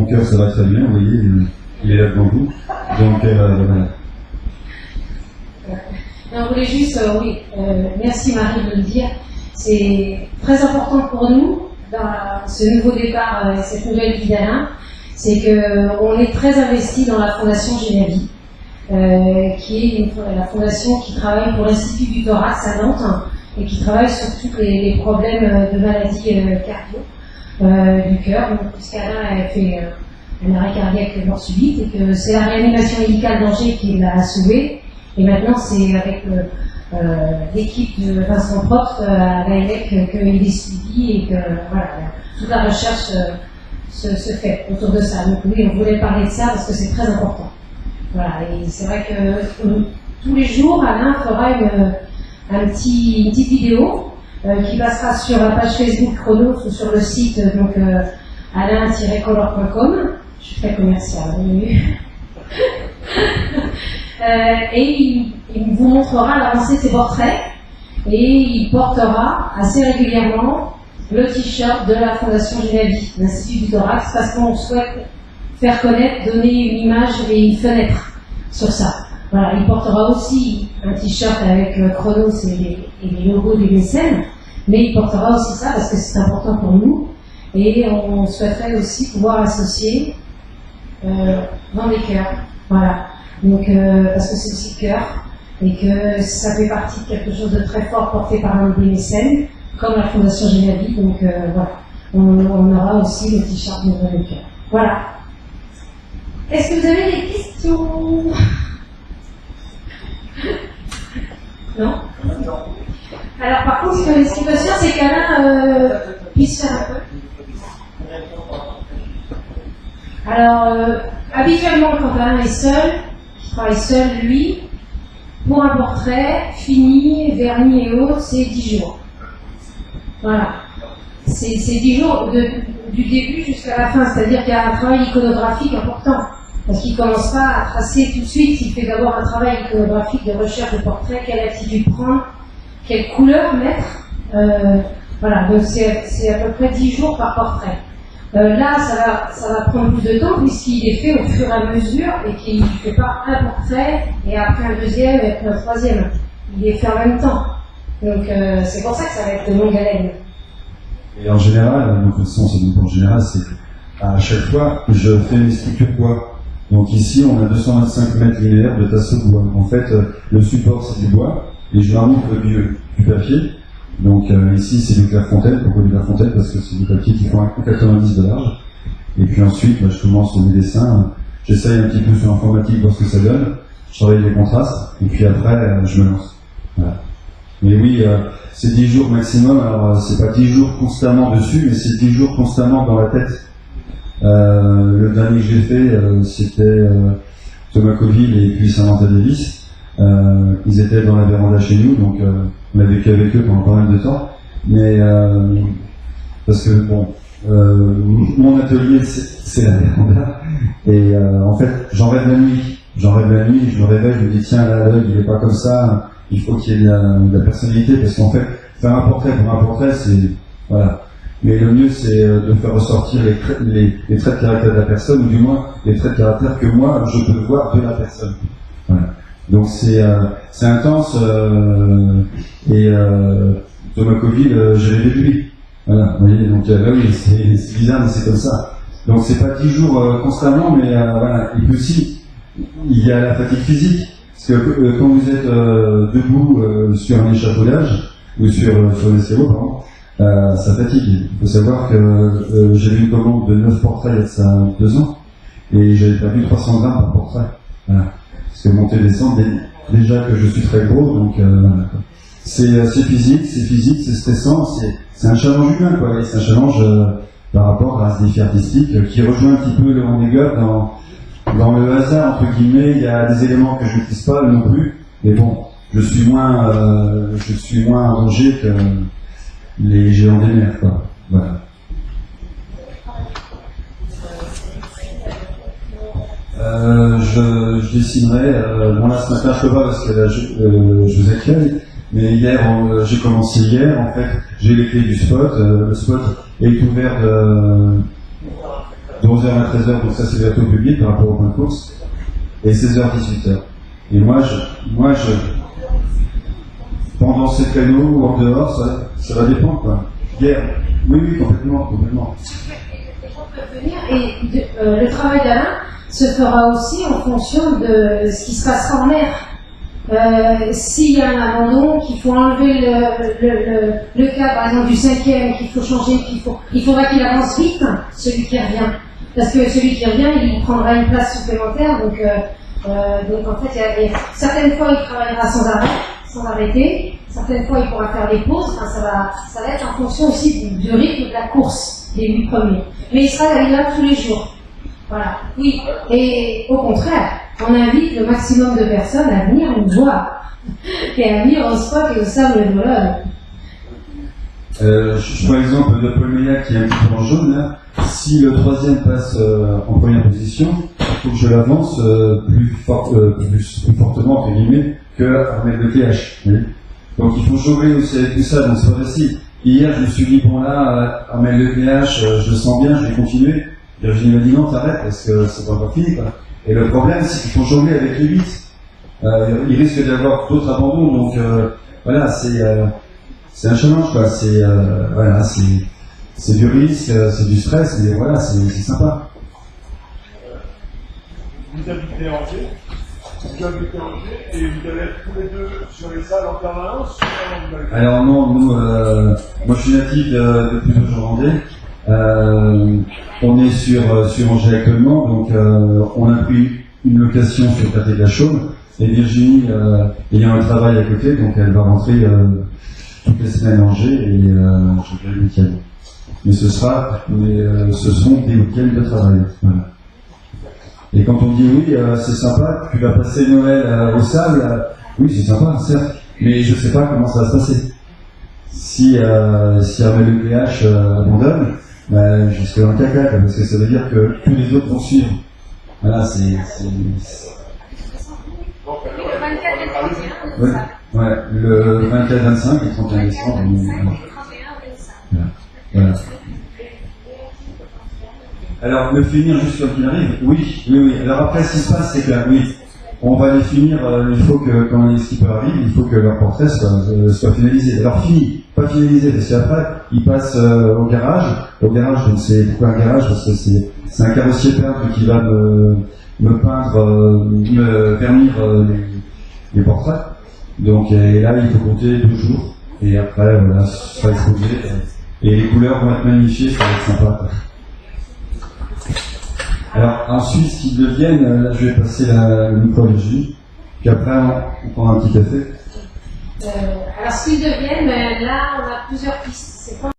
mon cœur, ça va très bien, vous voyez, il est là devant vous. Donc, voilà. On voulait juste, merci Marie de le dire, c'est très important pour nous, dans ce nouveau départ, cette nouvelle vie d'Alain, c'est qu'on est très investi dans la Fondation Génavi, qui est la fondation qui travaille pour l'Institut du Thorax à Nantes et qui travaille sur tous les problèmes de maladies cardio du cœur. Donc, puisqu'Alain a fait un arrêt cardiaque mort subite et que c'est la réanimation médicale d'Angers qui l'a sauvé. Et maintenant, c'est avec l'équipe de Vincent Propt à l'AELEC qu'il est suivi et que voilà, toute la recherche se fait autour de ça. Donc oui, on voulait parler de ça parce que c'est très important. Voilà, et c'est vrai que tous les jours, Alain fera une petite vidéo qui passera sur la page Facebook Chronos ou sur le site donc alain-color.com. Je suis très commerciale. Et il vous montrera l'avancée de ses portraits et il portera assez régulièrement le t-shirt de la Fondation Génavi, l'Institut du Thorax, parce qu'on souhaite faire connaître, donner une image et une fenêtre sur ça. Voilà, il portera aussi un t-shirt avec Chronos et les logos des mécènes, mais il portera aussi ça parce que c'est important pour nous et on souhaiterait aussi pouvoir associer dans les cœurs. Voilà. Donc, parce que c'est aussi le cœur, et que ça fait partie de quelque chose de très fort porté par un des mécènes, comme la Fondation Génavi. Donc, voilà. On aura aussi le t-shirt de le cœur. Voilà. Est-ce que vous avez des questions? Non? Alors, par contre, ce qui est sûr, c'est qu'Alain puisse faire un peu. Alors, habituellement, quand Alain est seul, il travaille seul, lui, pour un portrait, fini, vernis et autres, c'est 10 jours. Voilà. C'est 10 jours du début jusqu'à la fin, c'est-à-dire qu'il y a un travail iconographique important. Parce qu'il ne commence pas à tracer tout de suite, il fait d'abord un travail iconographique de recherche de portrait, quelle attitude prendre, quelle couleur mettre. Voilà, donc c'est à peu près 10 jours par portrait. Là, ça va prendre plus de temps puisqu'il est fait au fur et à mesure et qu'il ne fait pas un portrait et après un deuxième et après un troisième. Il est fait en même temps. Donc c'est pour ça que ça va être de longue haleine. Et en général, de toute façon, en général, c'est à chaque fois, je fais mes structures bois. Donc ici, on a 225 mètres linéaires de tasseau de bois. En fait, le support, c'est du bois et je ramène du papier. Donc ici c'est du Clairefontaine. Pourquoi du Clairefontaine? Parce que c'est du papier qui font 1,90 de large. Et puis ensuite, je commence mes dessins. J'essaye un petit peu sur l'informatique voir ce que ça donne. Je travaille les contrastes. Et puis après, je me lance. Voilà. Mais oui, c'est 10 jours maximum. Alors c'est pas 10 jours constamment dessus, mais c'est 10 jours constamment dans la tête. Le dernier que j'ai fait, c'était Thomas Coville et puis Samantha Davis. Ils étaient dans la véranda chez nous, donc on a vécu avec eux pendant pas mal de temps. Mais parce que bon, mon atelier c'est la véranda, et en fait j'en rêve la nuit. Je me réveille, je me dis tiens là l'œil il est pas comme ça, il faut qu'il y ait de la personnalité, parce qu'en fait faire un portrait pour un portrait c'est voilà. Mais le mieux c'est de faire ressortir les traits de caractère de la personne, ou du moins les traits de caractère que moi je peux voir de la personne. Voilà. Donc c'est intense et Thomas Coville, je rêvais de lui. Voilà, vous voyez, donc oui, c'est bizarre, mais c'est comme ça. Donc c'est pas 10 jours constamment, mais voilà. Et puis aussi, il y a la fatigue physique, parce que quand vous êtes debout sur un échafaudage ou sur un escabeau, pardon, ça fatigue. Il faut savoir que j'ai eu une commande de 9 portraits il y a ça 2 ans, et j'avais perdu 300 grammes par portrait. Voilà. Parce que monter et descendre, déjà que je suis très gros, donc voilà. C'est physique, c'est stressant, c'est un challenge humain, quoi. Et c'est un challenge par rapport à ce défi artistique qui rejoint un petit peu le Vendée dans le hasard, entre guillemets. Il y a des éléments que je ne maîtrise pas non plus, mais bon, je suis moins en danger que les géants des mers, quoi. Voilà. Je dessinerai. Bon là ce matin je peux pas parce que là, je vous accueille. Mais hier, j'ai commencé hier. En fait, j'ai les clés du spot. Le spot est ouvert de 11h à 13h, donc ça c'est ouvert au public par rapport au point de course, et 16h, 18h. Et moi, pendant ces créneaux ou en dehors, ça va dépendre, quoi. Guerre. Oui, complètement. Et le travail d'Alain se fera aussi en fonction de ce qui se passera en mer. S'il y a un abandon, qu'il faut enlever le cas, par exemple, du 5e, qu'il faut changer, il faudra qu'il avance vite, celui qui revient. Parce que celui qui revient, il prendra une place supplémentaire. Donc en fait, certaines fois, il travaillera sans arrêter. Certaines fois, il pourra faire des pauses. Enfin, ça va être en fonction aussi du rythme de la course des 8 premiers. Mais il sera là tous les jours. Voilà. Oui. Et au contraire, on invite le maximum de personnes à venir nous voir et à venir au spot et au sable de Bologne. Je prends l'exemple de Paul Meillat qui est un petit peu en jaune. Là. Si le 3e passe en première position, il faut que je l'avance plus fortement entre guillemets, que Armel de TH. Oui. Donc il faut jongler aussi avec tout ça, donc c'est pas facile. Hier, je me suis dit, bon là, Armel de TH, je le sens bien, je vais continuer. Virginie m'a dit non, t'arrêtes parce que c'est pas encore fini, quoi. Et le problème, c'est qu'il faut jongler avec les 8. Il risque d'avoir d'autres abandons, donc voilà, c'est un challenge, quoi. Voilà, c'est du risque, c'est du stress, mais voilà, c'est sympa. Vous habitez Angers, et vous allez être tous les deux sur les salles en permanence? Alors non, nous, moi je suis natif de Puteaux-Vendée. On est sur Angers actuellement, donc on a pris une location sur le quartier de la Chaume, et Virginie ayant un travail à côté, donc elle va rentrer toutes les semaines à Angers, et je vais le week-end. Mais ce seront des week-ends de travail. Voilà. Et quand on dit oui, c'est sympa, tu vas passer Noël au sable, oui c'est sympa, certes, mais je ne sais pas comment ça va se passer. Si Armel le PH abandonne, je serai dans le caca, parce que ça veut dire que tous les autres vont suivre. Voilà, c'est... Le 24 et le 31, ouais, ouais, le 24-25 et 31 décembre. Voilà. Alors, le finir juste comme il arrive, oui. Alors après, ce qui se passe, c'est que oui, on va les finir, il faut que, quand les skippers arrivent, il faut que leur portrait soit finalisé. Alors fini, pas finalisé, parce qu'après, ils passent au garage, donc c'est pourquoi un garage? Parce que c'est un carrossier peintre qui va me peindre, me vernir les portraits. Donc, et là, il faut compter 2 jours, et après, voilà, ça va exposer, et les couleurs vont être magnifiées, ça va être sympa. Alors ensuite, ce qu'ils deviennent, là je vais passer le micro à Virginie, puis après on prendra un petit café. Alors ce qu'ils deviennent, là on a plusieurs pistes. C'est pas